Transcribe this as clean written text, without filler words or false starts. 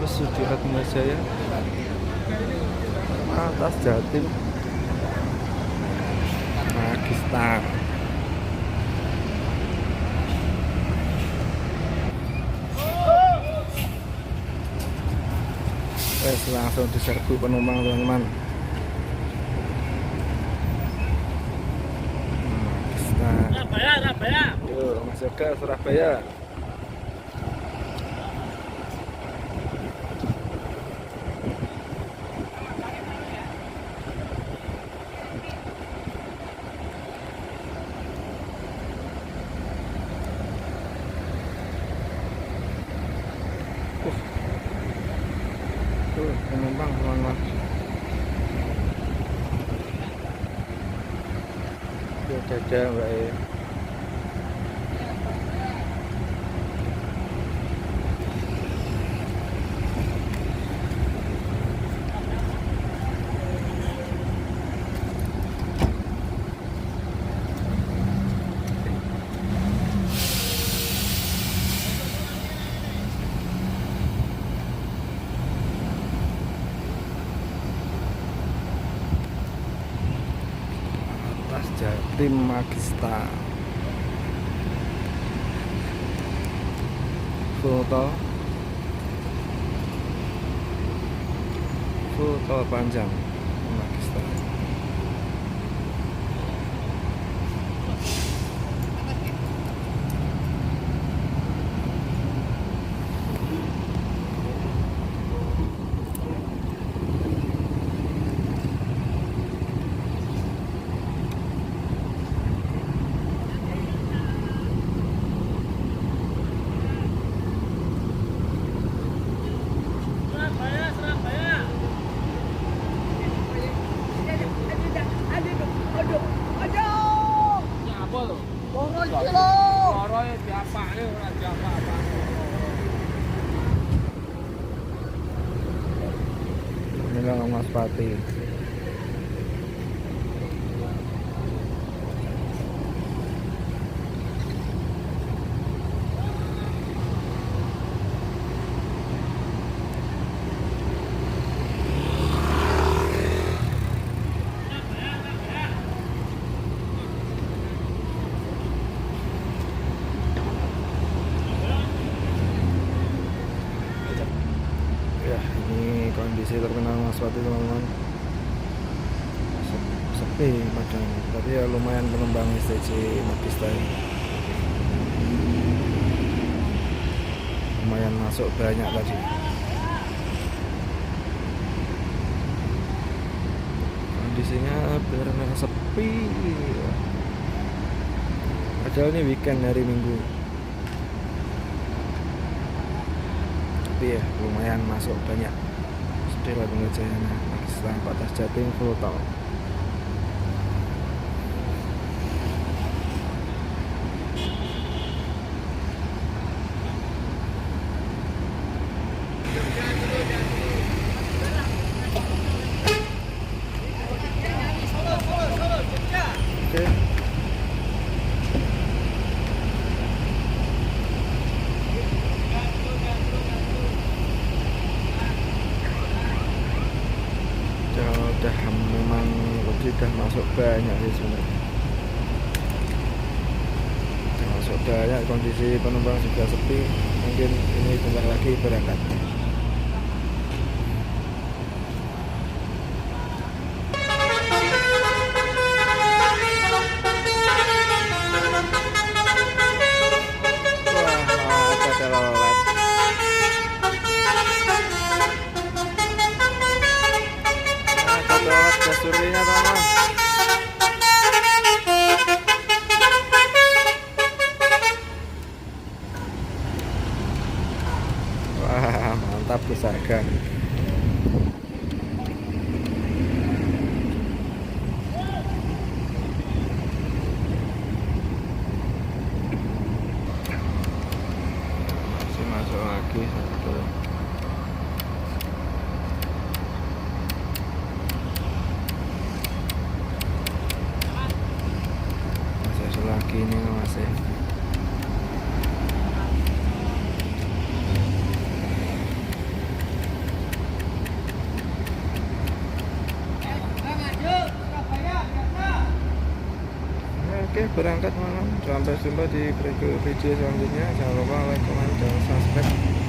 Pesudirat Jaya atas Jatim Magistar. Langsung diserbu penumpang teman-teman. Magistar. Surabaya. Yuk, masih ada Surabaya. Tuh penumpang teman-teman. Tuh ada Mbak E. Jatim Magistar. Full tol panjang Magistar. Inilah Mas Pati. Kondisi terminal Mas Pati teman-teman, sepi padahal, tapi ya lumayan penumpang STJ Magistar. Lumayan masuk banyak tadi. Kondisinya benar-benar sepi. Padahal ini weekend hari Minggu. Tapi ya lumayan masuk banyak. Surabaya Jaya Magistar batas Jatim full tol. Oke. Udah memang sudah masuk banyak sih sebenarnya. Sudah masuk banyak, kondisi penumpang juga sepi. Mungkin ini bentar lagi berangkat. Surya teman-teman. Wah mantap Pusaka. Masih masuk lagi satu. Lagi ini masih berangkat malam. Sampai jumpa di video selanjutnya. Jangan lupa like, comment, dan subscribe.